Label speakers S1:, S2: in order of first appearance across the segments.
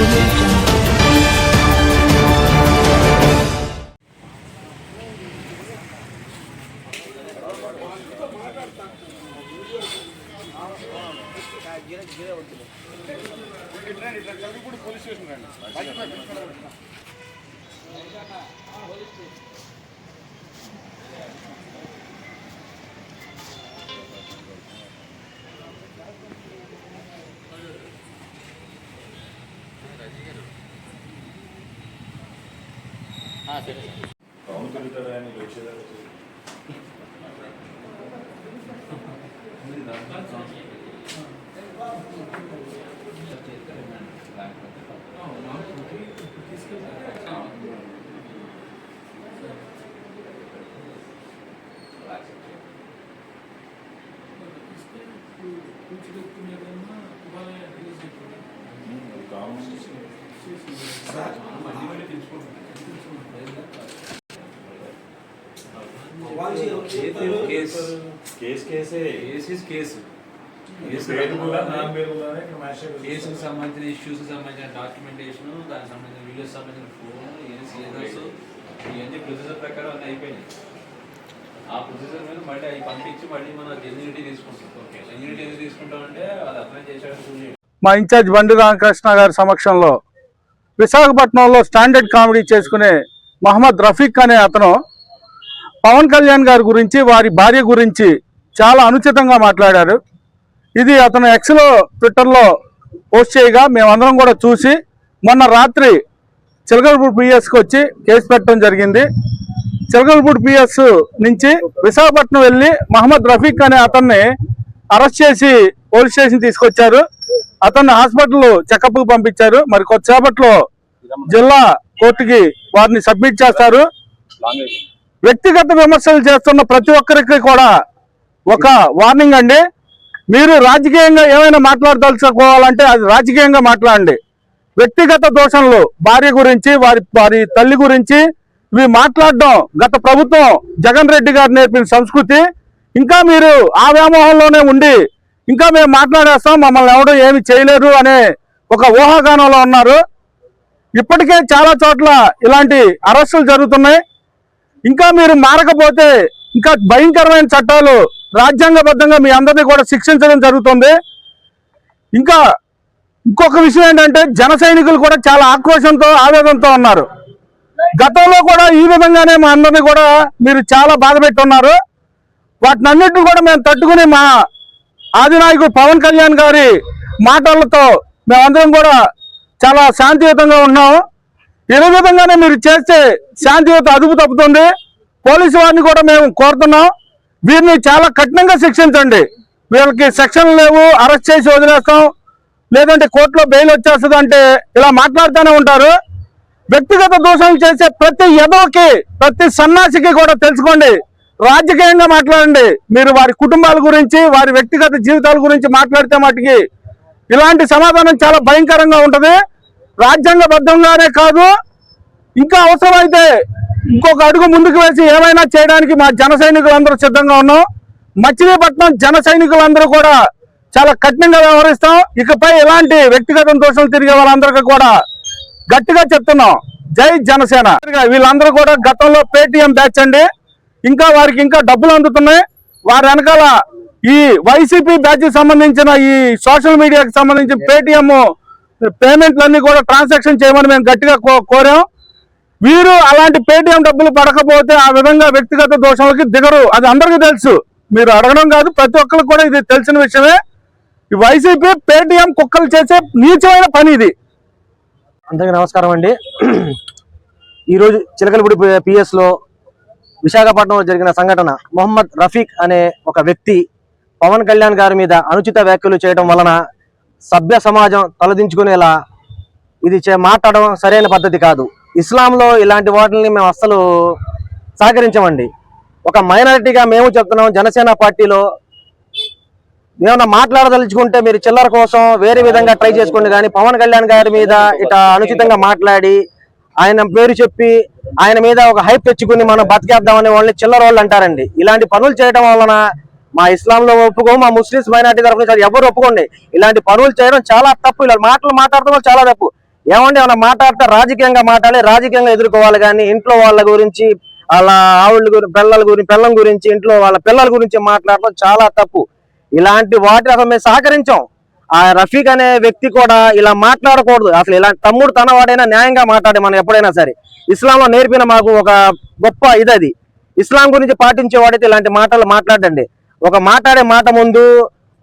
S1: Police station Pawan Kalyan
S2: కేసుకు సంబంధించిన issues సంబంధించిన డాక్యుమెంటేషన్, దానికి సంబంధించిన వీడియోస్ సంబంధించిన ఫోన్, ఇవన్నీ ప్రొసీజర్ ప్రకారం అన్నీ అయిపోయినాయి. ఆ ప్రొసీజర్ మీద మళ్ళీ అవి పంపించి మళ్ళీ మన జెన్యూనిటీ తీసుకుంటాం. జెన్యూనిటీ ఎందుకు తీసుకుంటామంటే అది అప్లై చేసేటప్పుడు
S3: మా ఇన్ఛార్జ్ బండి రామకృష్ణ గారి సమక్షంలో విశాఖపట్నంలో స్టాండర్డ్ కామెడీ చేసుకునే మహమ్మద్ రఫీక్ అనే అతను పవన్ కళ్యాణ్ గారి గురించి, వారి భార్య గురించి చాలా అనుచితంగా మాట్లాడారు. ఇది అతను ఎక్స్లో ట్విట్టర్లో పోస్ట్ చేయగా మేమందరం కూడా చూసి మొన్న రాత్రి చిలకలపూడి పిఎస్కి వచ్చి కేసు పెట్టడం జరిగింది. చిలకలపూడి పిఎస్ నుంచి విశాఖపట్నం వెళ్ళి మహమ్మద్ రఫీక్ అనే అతన్ని అరెస్ట్ చేసి పోలీస్ స్టేషన్ తీసుకొచ్చారు. అతన్ని హాస్పిటల్ చెకప్కి పంపించారు. మరి కొద్దిసేపట్లో జిల్లా కోర్టుకి వారిని సబ్మిట్ చేస్తారు. వ్యక్తిగత విమర్శలు చేస్తున్న ప్రతి ఒక్కరికి కూడా ఒక వార్నింగ్ అండి. మీరు రాజకీయంగా ఏమైనా మాట్లాడదలుచుకోవాలంటే అది రాజకీయంగా మాట్లాడండి. వ్యక్తిగత దోషణలు, భార్య గురించి, వారి తల్లి గురించి ఇవి మాట్లాడడం గత ప్రభుత్వం జగన్ రెడ్డి గారు నేర్పిన సంస్కృతి. ఇంకా మీరు ఆ వ్యామోహంలోనే ఉండి ఇంకా మేము మాట్లాడేస్తాం, మమ్మల్ని ఎవడో ఏమి చేయలేరు అనే ఒక ఊహాగానంలో ఉన్నారు. ఇప్పటికే చాలా చోట్ల ఇలాంటి అరెస్టులు జరుగుతున్నాయి. ఇంకా మీరు మారకపోతే ఇంకా భయంకరమైన చట్టాలు రాజ్యాంగబద్ధంగా మీ అందరినీ కూడా శిక్షించడం జరుగుతుంది. ఇంకా ఇంకొక విషయం ఏంటంటే జన సైనికులు కూడా చాలా ఆక్రోశంతో, ఆవేదనతో ఉన్నారు. గతంలో కూడా ఈ విధంగానే మా అందరినీ కూడా మీరు చాలా బాధ పెట్టున్నారు. వాటినన్నిటిని కూడా మేము తట్టుకుని మా ఆదినాయకుడు పవన్ కళ్యాణ్ గారి మాటలతో మేమందరం కూడా చాలా శాంతియుతంగా ఉన్నాము. ఇదే విధంగానే మీరు చేస్తే శాంతియుత అదుపు తప్పుతుంది. పోలీసు వారిని కూడా మేము కోరుతున్నాం, వీరిని చాలా కఠినంగా శిక్షించండి. వీళ్ళకి సెక్షన్లు లేవు, అరెస్ట్ చేసి వదిలేస్తాం, లేదంటే కోర్టులో బెయిల్ వచ్చేస్తుంది అంటే ఇలా మాట్లాడుతూనే ఉంటారు. వ్యక్తిగత దోషాలు చేసే ప్రతి ఎదవకి, ప్రతి సన్నాసికి కూడా తెలుసుకోండి, రాజకీయంగా మాట్లాడండి. మీరు వారి కుటుంబాల గురించి, వారి వ్యక్తిగత జీవితాల గురించి మాట్లాడితే మటుకి ఇలాంటి సమాధానం చాలా భయంకరంగా ఉంటుంది. రాజ్యాంగబద్ధంగానే కాదు, ఇంకా అవసరమైతే ఇంకొక అడుగు ముందుకు వేసి ఏమైనా చేయడానికి మా జన సైనికులందరూ సిద్ధంగా ఉన్నాం. మచిలీపట్నం జన సైనికులందరూ కూడా చాలా కఠినంగా వ్యవహరిస్తాం. ఇకపై ఇలాంటి వ్యక్తిగత దోషాలు తిరిగే వాళ్ళందరికీ కూడా గట్టిగా చెప్తున్నాం, జై జనసేన. వీళ్ళందరూ కూడా గతంలో పేటీఎం బ్యాచ్ అండి. ఇంకా వారికి ఇంకా డబ్బులు అందుతున్నాయి. వారి వెనకాల ఈ వైసీపీ బ్యాచ్ సంబంధించిన ఈ సోషల్ మీడియాకి సంబంధించిన పేటీఎం పేమెంట్లన్నీ కూడా ట్రాన్సాక్షన్ చేయమని మేము గట్టిగా కోరాం. వీరు అలాంటి పేటీఎం డబ్బులు పడకపోతే ఆ విధంగా వ్యక్తిగత దోషాలకి దిగరు. అది అందరికీ తెలుసు, మీరు అడగడం కాదు, ప్రతి ఒక్కరికి కూడా ఇది తెలిసిన విషయమే. ఈ వైసీపీ పేటీఎం కుక్కలు చేసే నీచమైన పని ఇది.
S4: అందరికీ నమస్కారం అండి. ఈరోజు చిలకలపూడి పిఎస్లో విశాఖపట్నంలో జరిగిన సంఘటన, మొహమ్మద్ రఫీక్ అనే ఒక వ్యక్తి పవన్ కళ్యాణ్ గారి మీద అనుచిత వ్యాఖ్యలు చేయడం వలన సభ్య సమాజం తలదించుకునేలా ఇది మాట్లాడడం సరైన పద్ధతి కాదు. ఇస్లాంలో ఇలాంటి వాటిని మేము అస్సలు సహకరించమండి. ఒక మైనారిటీగా మేము చెప్తున్నాం, జనసేన పార్టీలో ఏమన్నా మాట్లాడదలుచుకుంటే మీరు చిల్లర కోసం వేరే విధంగా ట్రై చేసుకోండి. కానీ పవన్ కళ్యాణ్ గారి మీద ఇట అనుచితంగా మాట్లాడి ఆయన పేరు చెప్పి ఆయన మీద ఒక హైప్ తెచ్చుకుని మనం బతికేద్దామనే వాళ్ళని చిల్లర వాళ్ళు అంటారండి. ఇలాంటి పనులు చేయడం వలన మా ఇస్లాంలో ఒప్పుకో, మా ముస్లిమ్స్ మైనారిటీ తరఫున ఎవరు ఒప్పుకోండి. ఇలాంటి పనులు చేయడం చాలా తప్పు. ఇలా మాటలు మాట్లాడటం చాలా తప్పు. ఏమంటే ఏమైనా మాట్లాడితే రాజకీయంగా మాట్లాడి రాజకీయంగా ఎదుర్కోవాలి, కానీ ఇంట్లో వాళ్ళ గురించి వాళ్ళ ఆవిళ్ళ గురించి పిల్లల గురించి ఇంట్లో వాళ్ళ పిల్లల గురించి మాట్లాడటం చాలా తప్పు. ఇలాంటి వాటిని అసలు మేము సహకరించాం. ఆ రఫీక్ అనే వ్యక్తి కూడా ఇలా మాట్లాడకూడదు. అసలు ఇలాంటి తమ్ముడు తన వాడైనా న్యాయంగా మాట్లాడే మనం ఎప్పుడైనా సరే. ఇస్లాంలో నేర్పిన మాకు ఒక గొప్ప ఇది. ఇస్లాం గురించి పాటించేవాడైతే ఇలాంటి మాటలు మాట్లాడండి. ఒక మాట్లాడే మాట ముందు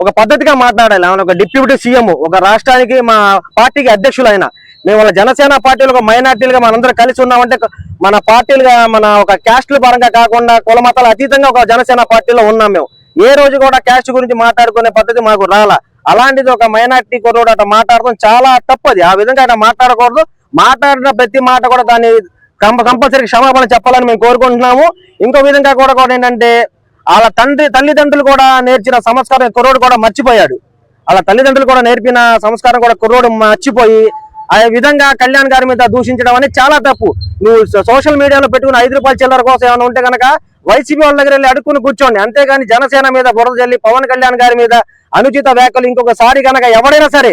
S4: ఒక పద్ధతిగా మాట్లాడాలి. ఆయన ఒక డిప్యూటీ సీఎం, ఒక రాష్ట్రానికి మా పార్టీకి అధ్యక్షులు. ఆయన మేము వాళ్ళ జనసేన పార్టీలు ఒక మైనార్టీలుగా మనందరం కలిసి ఉన్నామంటే మన పార్టీలుగా మన ఒక క్యాస్ట్ల పరంగా కాకుండా కుల మతాల అతీతంగా ఒక జనసేన పార్టీలో ఉన్నాం. మేము ఏ రోజు కూడా క్యాస్ట్ గురించి మాట్లాడుకునే పద్ధతి మాకు రాలా. అలాంటిది ఒక మైనార్టీ కుర్రోడు అట్లా మాట్లాడడం చాలా తప్పది. ఆ విధంగా అట్లా మాట్లాడకూడదు. మాట్లాడిన ప్రతి మాట కూడా దాన్ని కంపల్సరీ క్షమాపణ చెప్పాలని మేము కోరుకుంటున్నాము. ఇంకో విధంగా కూడా ఏంటంటే వాళ్ళ తల్లిదండ్రులు కూడా నేర్చిన సంస్కారం కుర్రోడు కూడా మర్చిపోయాడు. వాళ్ళ తల్లిదండ్రులు కూడా నేర్పిన సంస్కారం కూడా కుర్రోడు మర్చిపోయి ఆ విధంగా కళ్యాణ్ గారి మీద దూషించడం అనేది చాలా తప్పు. నువ్వు సోషల్ మీడియాలో పెట్టుకుని 5 రూపాయల చిల్లర కోసం ఏమైనా ఉంటే కనుక వైసీపీ వాళ్ళ దగ్గర వెళ్ళి అడుక్కుని కూర్చోండి. అంతేగాని జనసేన మీద బురద జల్లి పవన్ కళ్యాణ్ గారి మీద అనుచిత వ్యాఖ్యలు ఇంకొకసారి కనుక ఎవరైనా సరే,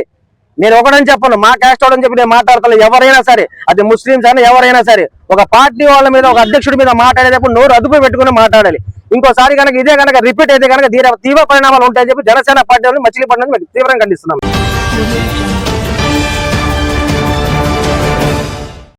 S4: నేను ఒకటని చెప్పను, మా క్యాస్ట్ అని చెప్పి నేను మాట్లాడతాను, ఎవరైనా సరే, అది ముస్లింస్ అయినా ఎవరైనా సరే, ఒక పార్టీ వాళ్ళ మీద ఒక అధ్యక్షుడి మీద మాట్లాడేటప్పుడు నోరు అదుపు పెట్టుకుని మాట్లాడాలి. ఇంకోసారి కనుక ఇదే కనుక రిపీట్ అయితే కనుక తీవ్ర పరిణామాలు ఉంటాయని చెప్పి జనసేన పార్టీ మచిలీపట్నం తీవ్రంగా ఖండిస్తున్నాం.